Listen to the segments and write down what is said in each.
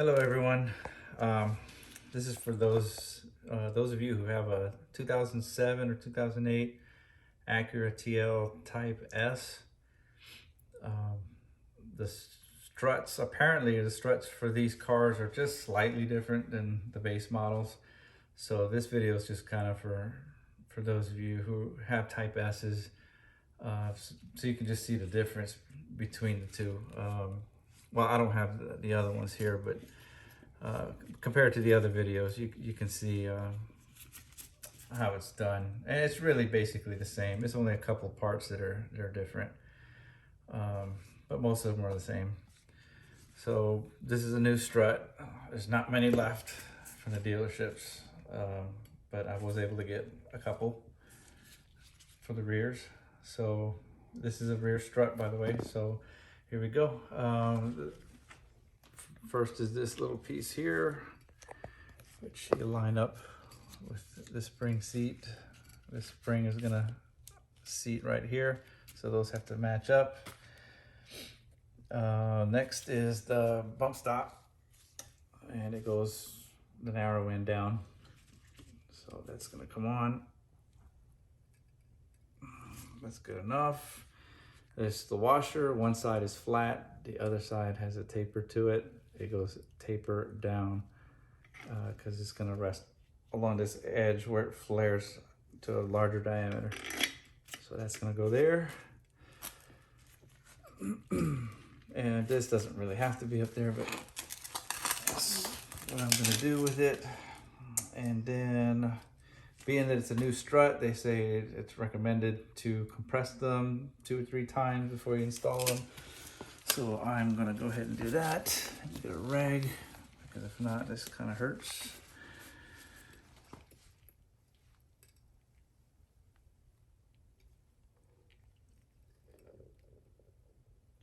Hello everyone. This is for those of you who have a 2007 or 2008 Acura TL Type S. Um, the struts, apparently the struts for these cars are just slightly different than the base models. So this video is just kind of for those of you who have Type S's, so you can just see the difference between the two. Well, I don't have the other ones here, but compared to the other videos, you can see how it's done, and it's really basically the same. It's only a couple parts that are different, but most of them are the same. So this is a new strut. There's not many left from the dealerships, but I was able to get a couple for the rears. So this is a rear strut, by the way. So here we go. First is this little piece here, which you line up with the spring seat. This spring is gonna seat right here, so those have to match up. Next is the bump stop, and it goes the narrow end down. So that's gonna come on. That's good enough. There's the washer. One side is flat, the other side has a taper to it. It goes taper down because it's going to rest along this edge where it flares to a larger diameter. So that's going to go there. And this doesn't really have to be up there, but that's what I'm going to do with it. And then, being that it's a new strut, they say it's recommended to compress them 2 or 3 times before you install them. So I'm gonna go ahead and do that. Get a rag, because if not, this kind of hurts.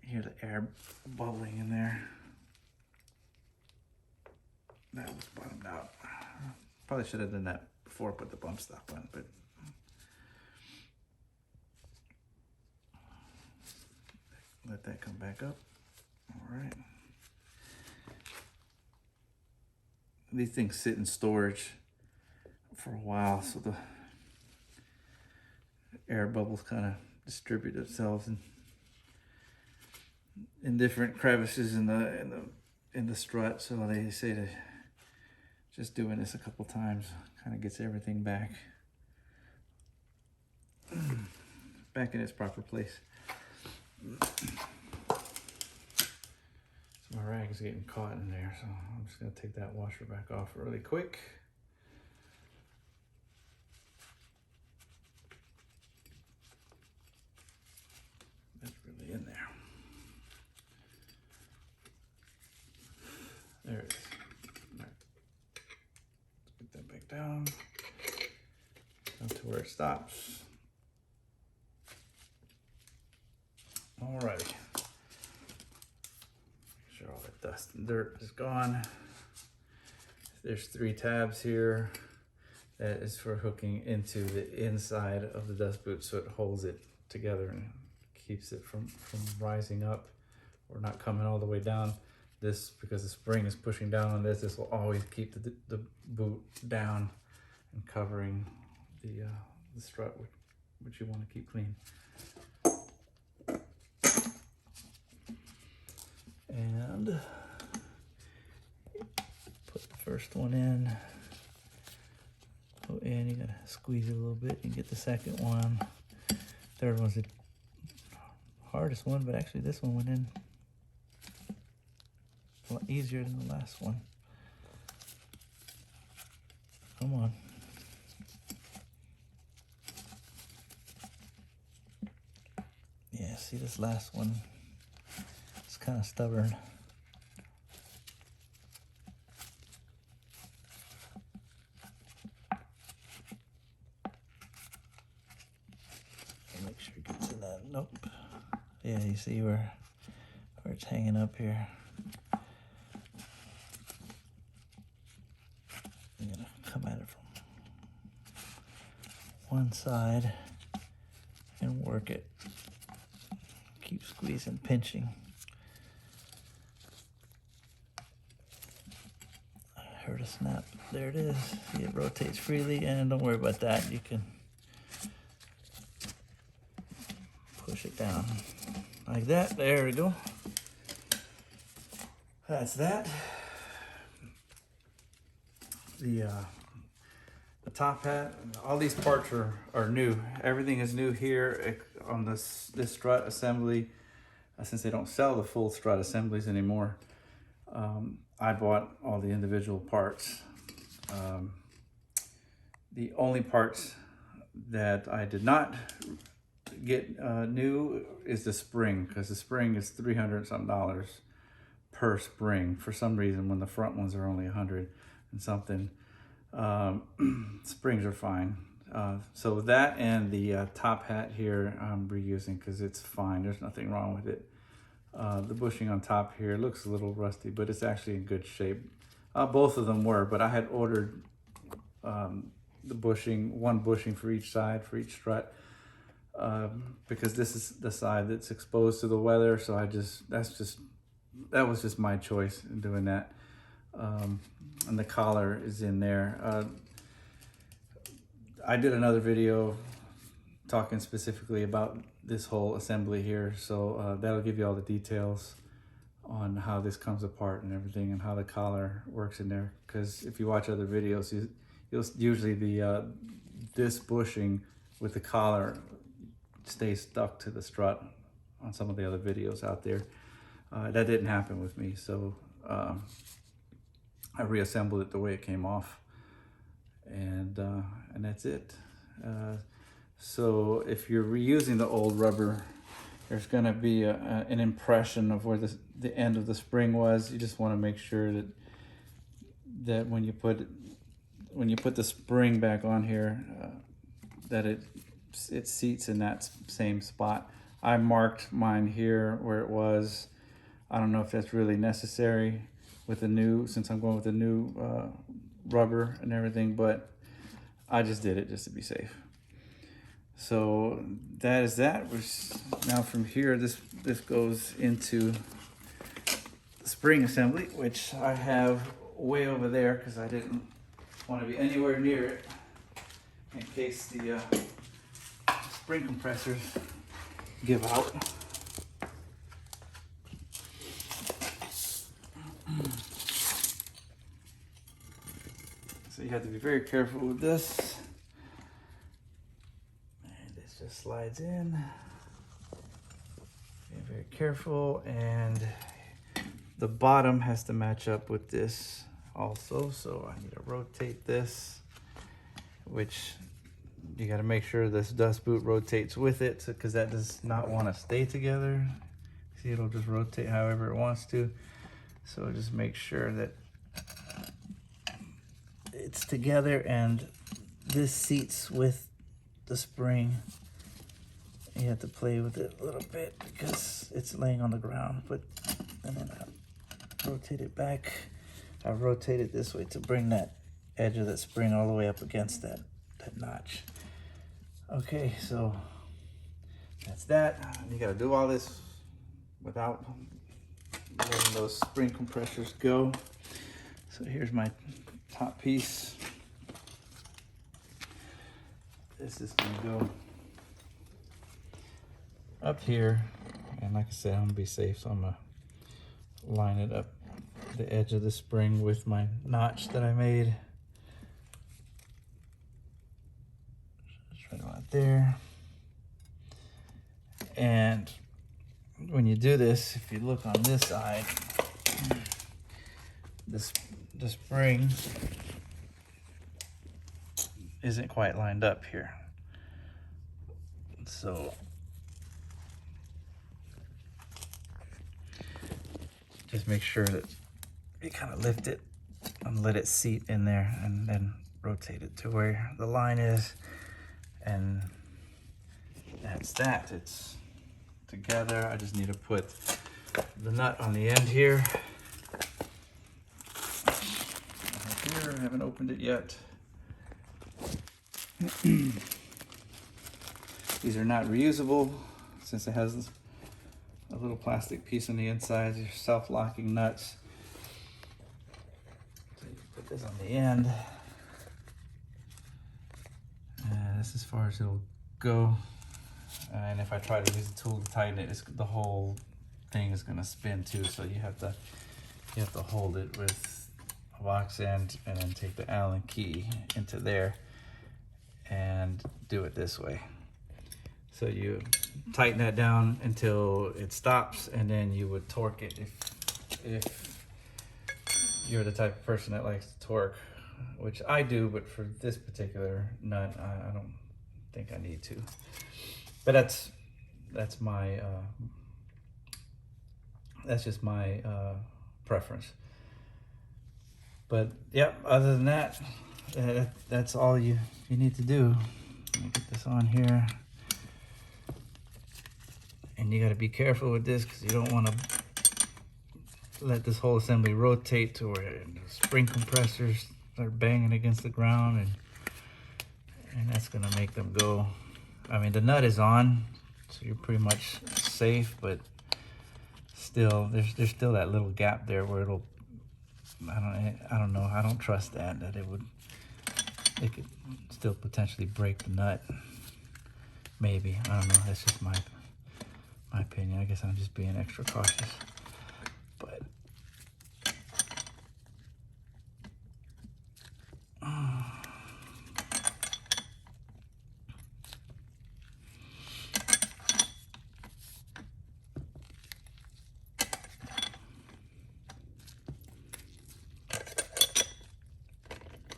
Hear the air bubbling in there. That was bottomed out. Probably should have done that before I put the bump stop on, but let that come back up. All right. These things sit in storage for a while, so the air bubbles kind of distribute themselves in different crevices in the strut. So they say that just doing this a couple times kind of gets everything back in its proper place. So my rag is getting caught in there, so I'm just going to take that washer back off really quick. That's really in there. There it is. All right. Let's put that back down to where it stops. Alrighty. Make sure all the dust and dirt is gone. There's 3 tabs here. That is for hooking into the inside of the dust boot, so it holds it together and keeps it from rising up or not coming all the way down. This, because the spring is pushing down on this will always keep the boot down and covering the strut, which you want to keep clean. And put the first one in. Go in, you gotta squeeze it a little bit and get the second one. Third one's the hardest one, but actually this one went in a lot easier than the last one. Come on. Yeah, see, this last one, it's kind of stubborn. Make sure it gets in that. Nope. Yeah, you see where it's hanging up here. You're gonna come at it from one side and work it. Keep squeezing, pinching. heard a snap. There it is. See, it rotates freely, and don't worry about that. You can push it down like that. There we go. That's that. The top hat, all these parts are new. Everything is new here on this strut assembly. Since they don't sell the full strut assemblies anymore, I bought all the individual parts. The only parts that I did not get new is the spring, because the spring is $300 something per spring. For some reason, when the front ones are only 100 and something, springs are fine. So that and the top hat here I'm reusing because it's fine. There's nothing wrong with it. The bushing on top here looks a little rusty, but it's actually in good shape. Both of them were, but I had ordered the bushing, one bushing for each side, for each strut, because this is the side that's exposed to the weather. So that was just my choice in doing that. And the collar is in there. I did another video talking specifically about this whole assembly here, so that'll give you all the details on how this comes apart and everything, and how the collar works in there. Because if you watch other videos, you'll usually this bushing with the collar stays stuck to the strut on some of the other videos out there. That didn't happen with me, so I reassembled it the way it came off, and that's it. So if you're reusing the old rubber, there's going to be an impression of where the end of the spring was. You just want to make sure that when you put the spring back on here, that it seats in that same spot. I marked mine here where it was. I don't know if that's really necessary with the new, since I'm going with the new rubber and everything, but I just did it just to be safe. So that is that. Now from here, this goes into the spring assembly, which I have way over there because I didn't want to be anywhere near it in case the spring compressors give out. So you have to be very careful with this. And this just slides in. Be very careful, and the bottom has to match up with this also. So I need to rotate this, which you got to make sure this dust boot rotates with it, because that does not want to stay together. See, it'll just rotate however it wants to. So just make sure that it's together and this seats with the spring. You have to play with it a little bit because it's laying on the ground, and then I rotate it back. I rotate it this way to bring that edge of that spring all the way up against that notch. Okay, so that's that. You gotta do all this without letting those spring compressors go. So here's my top piece. This is gonna go up here, and like I said, I'm gonna be safe, so I'm gonna line it up the edge of the spring with my notch that I made. Just right about there. And when you do this, if you look on this side, the spring isn't quite lined up here. So just make sure that you kind of lift it and let it seat in there, and then rotate it to where the line is, and that's that. It's together. I just need to put the nut on the end here. Here, I haven't opened it yet. These are not reusable since it has a little plastic piece on the inside. These are self-locking nuts. So you put put this on the end. This is as far as it'll go. And if I try to use the tool to tighten it, the whole thing is gonna spin too. So you have to hold it with a box end and then take the Allen key into there and do it this way. So you tighten that down until it stops, and then you would torque it if you're the type of person that likes to torque, which I do, but for this particular nut, I don't think I need to. But that's my that's just my preference. But yep, other than that, that's all you need to do. Let me get this on here. And you got to be careful with this because you don't want to let this whole assembly rotate to where the spring compressors start banging against the ground, and that's going to make them go. I mean, the nut is on, so you're pretty much safe, but still, there's still that little gap there where it'll, I don't know, I don't trust that it could still potentially break the nut. Maybe, I don't know, that's just my opinion. I guess I'm just being extra cautious. But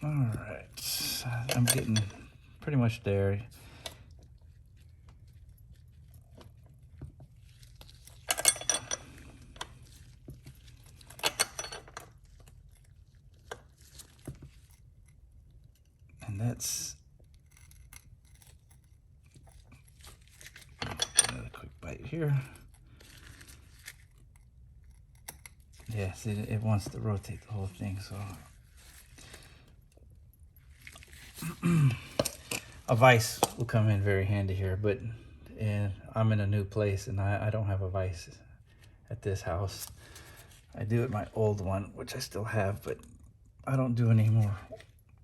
all right, I'm getting pretty much there. And that's another quick bite here. Yeah, see, it wants to rotate the whole thing, so a vise will come in very handy here, but I'm in a new place and I don't have a vise at this house. I do at my old one, which I still have, but I don't do any more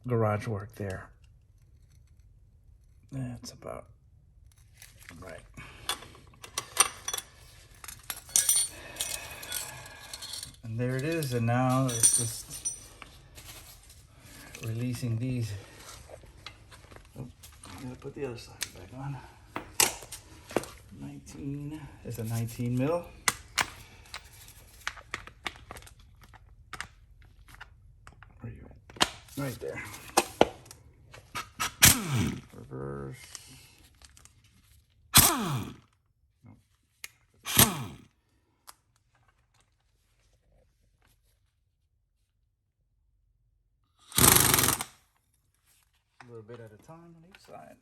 garage work there. That's about right. And there it is, and now it's just releasing these. Oh, I'm gonna put the other side back on. 19, it's a 19 mil. Where are you at? Right there. Reverse. A little bit at a time on each side.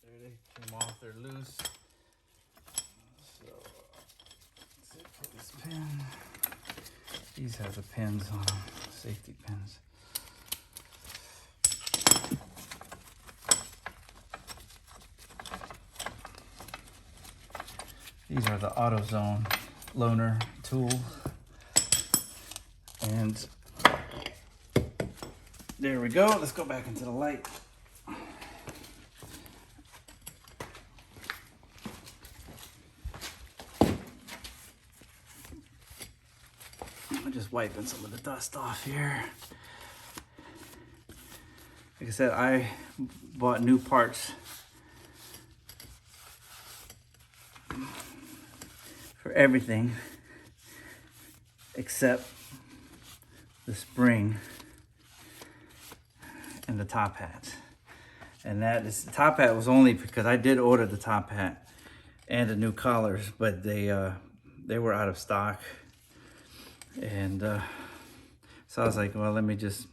There they came off, they're loose. So let's see, put this pin. These have the pins on them, safety pins. These are the AutoZone loaner tool. And there we go. Let's go back into the light. I'm just wiping some of the dust off here. Like I said, I bought new parts for everything except the spring and the top hat. And that is, the top hat was only because I did order the top hat and the new collars, but they were out of stock. And so I was like, well, let me just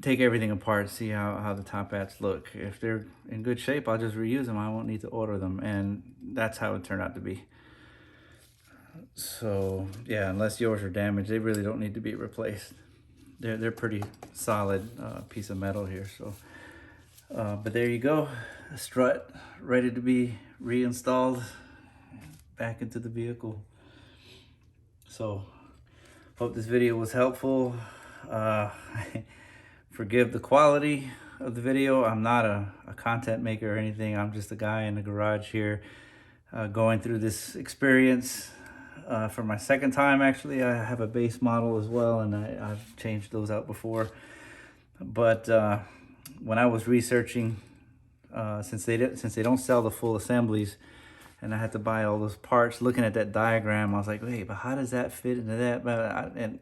take everything apart, see how the top hats look. If they're in good shape, I'll just reuse them. I won't need to order them, and that's how it turned out to be. So yeah, unless yours are damaged, they really don't need to be replaced. They're pretty solid piece of metal here. So, but there you go, a Strut ready to be reinstalled back into the vehicle. So hope this video was helpful. Forgive the quality of the video. I'm not a content maker or anything. I'm just a guy in the garage here going through this experience for my second time. Actually, I have a base model as well, and I've changed those out before. But when I was researching, since they don't sell the full assemblies, and I had to buy all those parts, looking at that diagram, I was like, wait, but how does that fit into that? And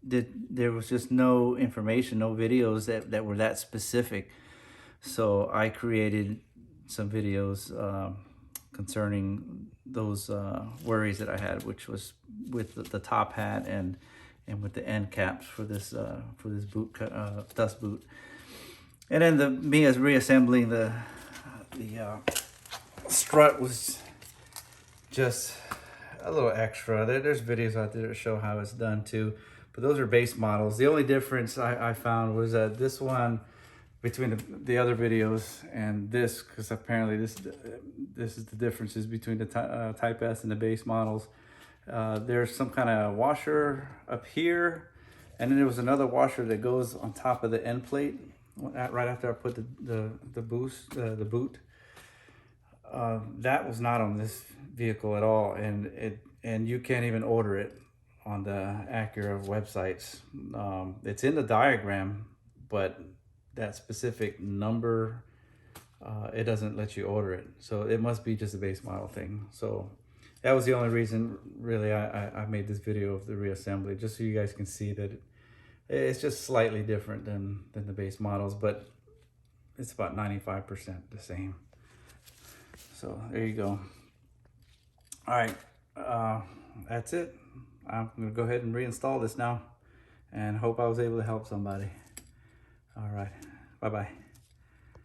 there was just no information, no videos that were that specific. So I created some videos concerning those worries that I had, which was with the top hat and with the end caps for this boot dust boot. And then me as reassembling the Strut was just a little extra. There's videos out there that show how it's done too, but those are base models. The only difference I found was that this one, between the other videos and this, because apparently this is the differences between the Type S and the base models. There's some kind of washer up here, and then there was another washer that goes on top of the end plate right after I put the boot. That was not on this vehicle at all, and you can't even order it on the Acura websites. It's in the diagram, but that specific number, it doesn't let you order it. So it must be just a base model thing. So that was the only reason really I made this video of the reassembly, just so you guys can see that it's just slightly different than the base models, but it's about 95% the same. So there you go. All right, that's it. I'm gonna go ahead and reinstall this now, and hope I was able to help somebody. All right, bye-bye.